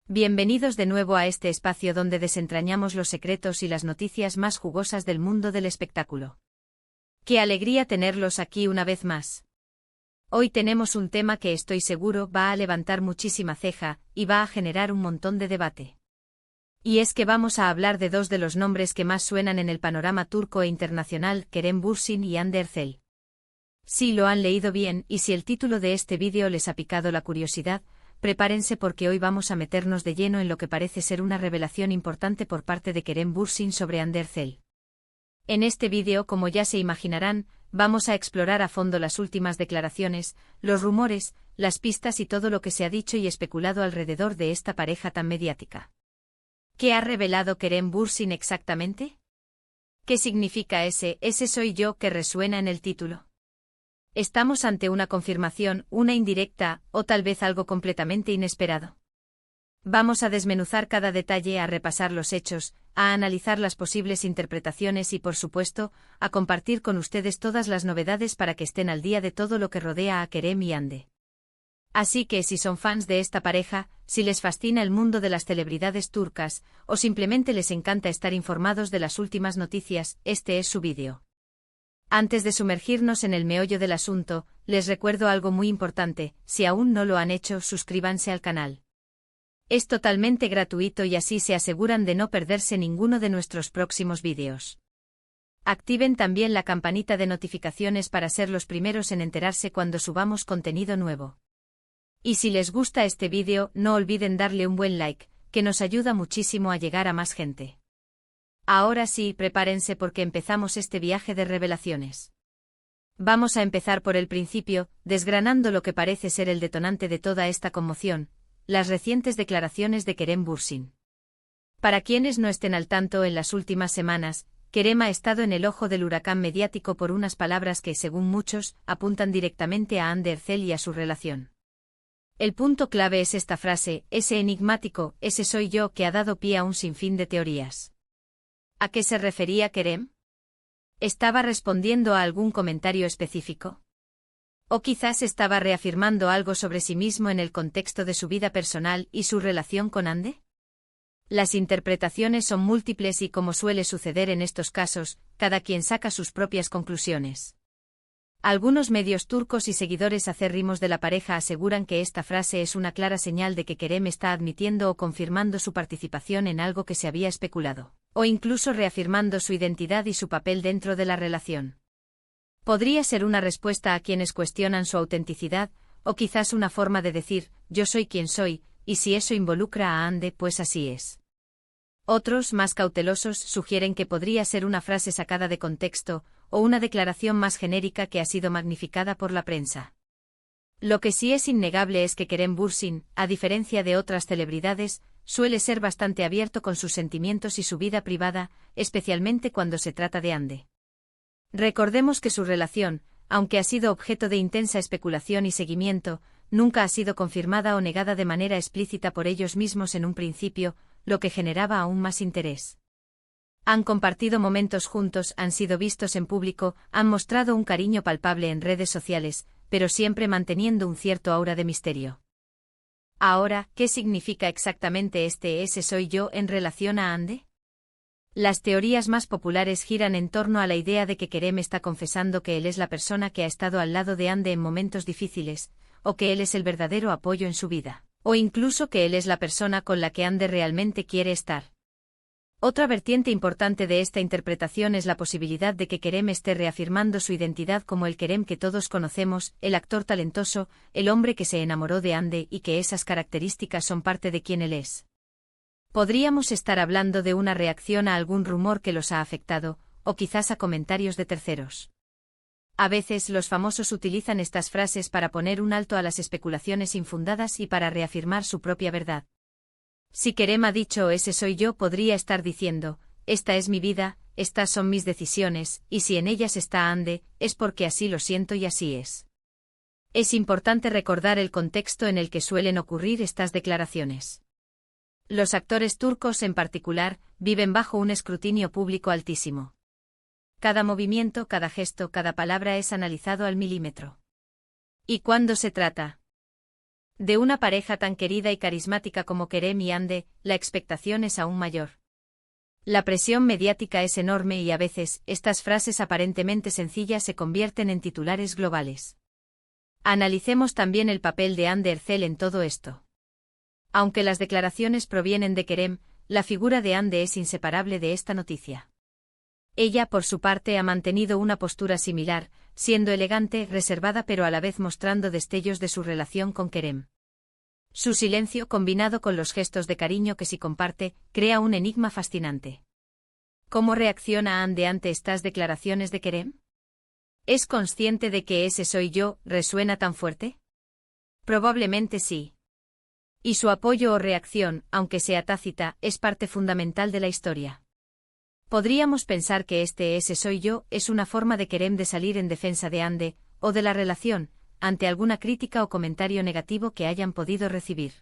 Bienvenidos de nuevo a este espacio donde desentrañamos los secretos y las noticias más jugosas del mundo del espectáculo. ¡Qué alegría tenerlos aquí una vez más! Hoy tenemos un tema que estoy seguro va a levantar muchísima ceja y va a generar un montón de debate. Y es que vamos a hablar de dos de los nombres que más suenan en el panorama turco e internacional, Kerem Bürsin y Hande Erçel. Si lo han leído bien y si el título de este vídeo les ha picado la curiosidad, prepárense porque hoy vamos a meternos de lleno en lo que parece ser una revelación importante por parte de Kerem Bürsin sobre Hande Erçel. En este vídeo, como ya se imaginarán, vamos a explorar a fondo las últimas declaraciones, los rumores, las pistas y todo lo que se ha dicho y especulado alrededor de esta pareja tan mediática. ¿Qué ha revelado Kerem Bürsin exactamente? ¿Qué significa ese soy yo que resuena en el título? ¿Estamos ante una confirmación, una indirecta, o tal vez algo completamente inesperado? Vamos a desmenuzar cada detalle, a repasar los hechos, a analizar las posibles interpretaciones y, por supuesto, a compartir con ustedes todas las novedades para que estén al día de todo lo que rodea a Kerem y Hande. Así que si son fans de esta pareja, si les fascina el mundo de las celebridades turcas, o simplemente les encanta estar informados de las últimas noticias, este es su vídeo. Antes de sumergirnos en el meollo del asunto, les recuerdo algo muy importante: si aún no lo han hecho, suscríbanse al canal. Es totalmente gratuito y así se aseguran de no perderse ninguno de nuestros próximos vídeos. Activen también la campanita de notificaciones para ser los primeros en enterarse cuando subamos contenido nuevo. Y si les gusta este vídeo, no olviden darle un buen like, que nos ayuda muchísimo a llegar a más gente. Ahora sí, prepárense porque empezamos este viaje de revelaciones. Vamos a empezar por el principio, desgranando lo que parece ser el detonante de toda esta conmoción: las recientes declaraciones de Kerem Bürsin. Para quienes no estén al tanto, en las últimas semanas, Kerem ha estado en el ojo del huracán mediático por unas palabras que, según muchos, apuntan directamente a Hande Erçel y a su relación. El punto clave es esta frase, ese enigmático, ese soy yo, que ha dado pie a un sinfín de teorías. ¿A qué se refería Kerem? ¿Estaba respondiendo a algún comentario específico? ¿O quizás estaba reafirmando algo sobre sí mismo en el contexto de su vida personal y su relación con Hande? Las interpretaciones son múltiples y, como suele suceder en estos casos, cada quien saca sus propias conclusiones. Algunos medios turcos y seguidores acérrimos de la pareja aseguran que esta frase es una clara señal de que Kerem está admitiendo o confirmando su participación en algo que se había especulado, o incluso reafirmando su identidad y su papel dentro de la relación. Podría ser una respuesta a quienes cuestionan su autenticidad, o quizás una forma de decir, yo soy quien soy, y si eso involucra a Hande, pues así es. Otros, más cautelosos, sugieren que podría ser una frase sacada de contexto, o una declaración más genérica que ha sido magnificada por la prensa. Lo que sí es innegable es que Kerem Bürsin, a diferencia de otras celebridades, suele ser bastante abierto con sus sentimientos y su vida privada, especialmente cuando se trata de Hande. Recordemos que su relación, aunque ha sido objeto de intensa especulación y seguimiento, nunca ha sido confirmada o negada de manera explícita por ellos mismos en un principio, lo que generaba aún más interés. Han compartido momentos juntos, han sido vistos en público, han mostrado un cariño palpable en redes sociales, pero siempre manteniendo un cierto aura de misterio. Ahora, ¿qué significa exactamente ese soy yo en relación a Hande? Las teorías más populares giran en torno a la idea de que Kerem está confesando que él es la persona que ha estado al lado de Hande en momentos difíciles, o que él es el verdadero apoyo en su vida, o incluso que él es la persona con la que Hande realmente quiere estar. Otra vertiente importante de esta interpretación es la posibilidad de que Kerem esté reafirmando su identidad como el Kerem que todos conocemos, el actor talentoso, el hombre que se enamoró de Hande, y que esas características son parte de quien él es. Podríamos estar hablando de una reacción a algún rumor que los ha afectado, o quizás a comentarios de terceros. A veces los famosos utilizan estas frases para poner un alto a las especulaciones infundadas y para reafirmar su propia verdad. Si Kerem ha dicho ese soy yo, podría estar diciendo, esta es mi vida, estas son mis decisiones, y si en ellas está Hande, es porque así lo siento y así es. Es importante recordar el contexto en el que suelen ocurrir estas declaraciones. Los actores turcos en particular, viven bajo un escrutinio público altísimo. Cada movimiento, cada gesto, cada palabra es analizado al milímetro. ¿Y cuándo se trata De una pareja tan querida y carismática como Kerem y Hande, la expectación es aún mayor. La presión mediática es enorme y a veces, estas frases aparentemente sencillas se convierten en titulares globales. Analicemos también el papel de Hande Erçel en todo esto. Aunque las declaraciones provienen de Kerem, la figura de Hande es inseparable de esta noticia. Ella, por su parte, ha mantenido una postura similar, siendo elegante, reservada pero a la vez mostrando destellos de su relación con Kerem. Su silencio, combinado con los gestos de cariño que sí comparte, crea un enigma fascinante. ¿Cómo reacciona Hande ante estas declaraciones de Kerem? ¿Es consciente de que ese soy yo resuena tan fuerte? Probablemente sí. Y su apoyo o reacción, aunque sea tácita, es parte fundamental de la historia. Podríamos pensar que ese soy yo es una forma de Kerem de salir en defensa de Hande, o de la relación, ante alguna crítica o comentario negativo que hayan podido recibir.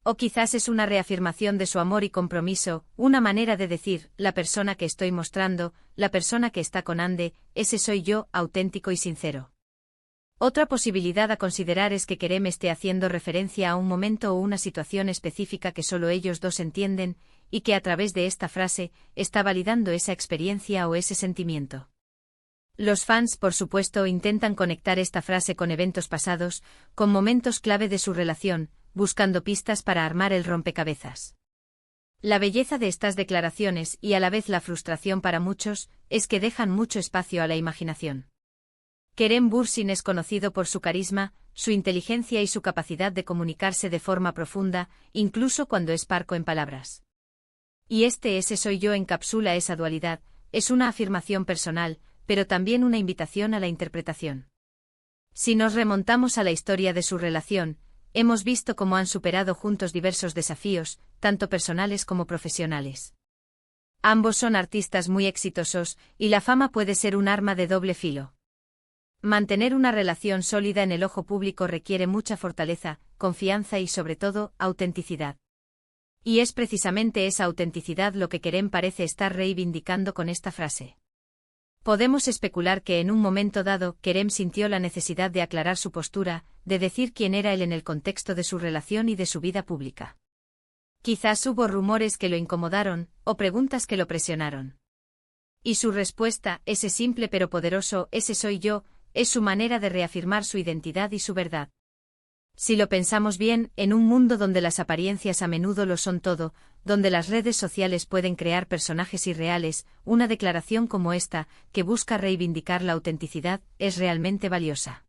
O quizás es una reafirmación de su amor y compromiso, una manera de decir, la persona que estoy mostrando, la persona que está con Hande, ese soy yo, auténtico y sincero. Otra posibilidad a considerar es que Kerem esté haciendo referencia a un momento o una situación específica que solo ellos dos entienden, y que a través de esta frase, está validando esa experiencia o ese sentimiento. Los fans, por supuesto, intentan conectar esta frase con eventos pasados, con momentos clave de su relación, buscando pistas para armar el rompecabezas. La belleza de estas declaraciones, y a la vez la frustración para muchos, es que dejan mucho espacio a la imaginación. Kerem Bürsin es conocido por su carisma, su inteligencia y su capacidad de comunicarse de forma profunda, incluso cuando es parco en palabras. Y ese soy yo encapsula esa dualidad, es una afirmación personal, pero también una invitación a la interpretación. Si nos remontamos a la historia de su relación, hemos visto cómo han superado juntos diversos desafíos, tanto personales como profesionales. Ambos son artistas muy exitosos, y la fama puede ser un arma de doble filo. Mantener una relación sólida en el ojo público requiere mucha fortaleza, confianza y sobre todo, autenticidad. Y es precisamente esa autenticidad lo que Kerem parece estar reivindicando con esta frase. Podemos especular que en un momento dado, Kerem sintió la necesidad de aclarar su postura, de decir quién era él en el contexto de su relación y de su vida pública. Quizás hubo rumores que lo incomodaron, o preguntas que lo presionaron. Y su respuesta, ese simple pero poderoso, ese soy yo, es su manera de reafirmar su identidad y su verdad. Si lo pensamos bien, en un mundo donde las apariencias a menudo lo son todo, donde las redes sociales pueden crear personajes irreales, una declaración como esta, que busca reivindicar la autenticidad, es realmente valiosa.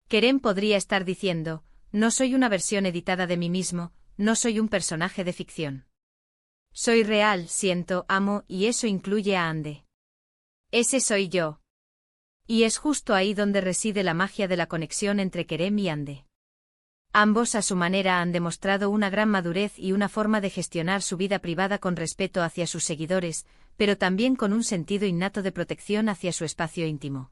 Kerem podría estar diciendo, no soy una versión editada de mí mismo, no soy un personaje de ficción. Soy real, siento, amo, y eso incluye a Hande. Ese soy yo. Y es justo ahí donde reside la magia de la conexión entre Kerem y Hande. Ambos a su manera han demostrado una gran madurez y una forma de gestionar su vida privada con respeto hacia sus seguidores, pero también con un sentido innato de protección hacia su espacio íntimo.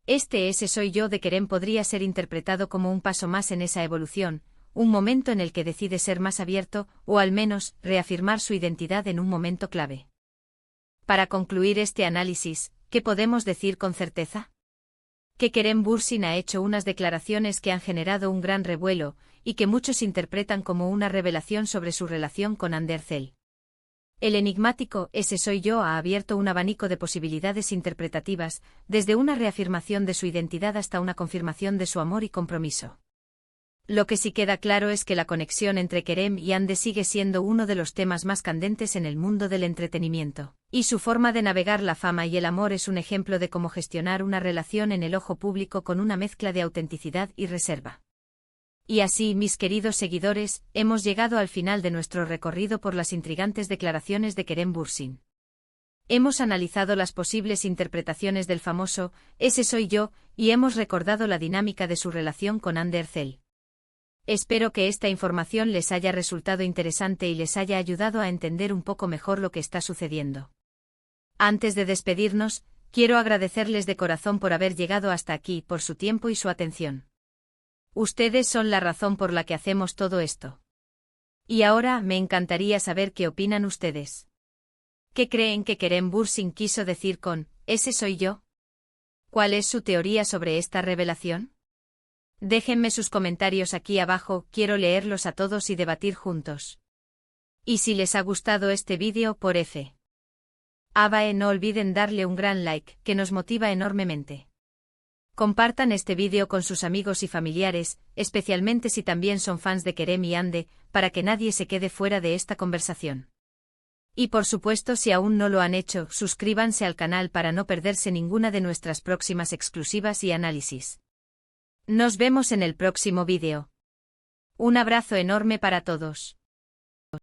Ese soy yo de Kerem podría ser interpretado como un paso más en esa evolución, un momento en el que decide ser más abierto, o al menos, reafirmar su identidad en un momento clave. Para concluir este análisis, ¿qué podemos decir con certeza? Que Kerem Bürsin ha hecho unas declaraciones que han generado un gran revuelo, y que muchos interpretan como una revelación sobre su relación con Hande Erçel. El enigmático ese soy yo ha abierto un abanico de posibilidades interpretativas, desde una reafirmación de su identidad hasta una confirmación de su amor y compromiso. Lo que sí queda claro es que la conexión entre Kerem y Hande sigue siendo uno de los temas más candentes en el mundo del entretenimiento, y su forma de navegar la fama y el amor es un ejemplo de cómo gestionar una relación en el ojo público con una mezcla de autenticidad y reserva. Y así, mis queridos seguidores, hemos llegado al final de nuestro recorrido por las intrigantes declaraciones de Kerem Bürsin. Hemos analizado las posibles interpretaciones del famoso ese soy yo, y hemos recordado la dinámica de su relación con Hande Erçel. Espero que esta información les haya resultado interesante y les haya ayudado a entender un poco mejor lo que está sucediendo. Antes de despedirnos, quiero agradecerles de corazón por haber llegado hasta aquí, por su tiempo y su atención. Ustedes son la razón por la que hacemos todo esto. Y ahora me encantaría saber qué opinan ustedes. ¿Qué creen que Kerem Bürsin quiso decir con ese soy yo? ¿Cuál es su teoría sobre esta revelación? Déjenme sus comentarios aquí abajo, quiero leerlos a todos y debatir juntos. Y si les ha gustado este vídeo, por F. Abae, no olviden darle un gran like, que nos motiva enormemente. Compartan este vídeo con sus amigos y familiares, especialmente si también son fans de Kerem y Ande, para que nadie se quede fuera de esta conversación. Y por supuesto, si aún no lo han hecho, suscríbanse al canal para no perderse ninguna de nuestras próximas exclusivas y análisis. Nos vemos en el próximo vídeo. Un abrazo enorme para todos.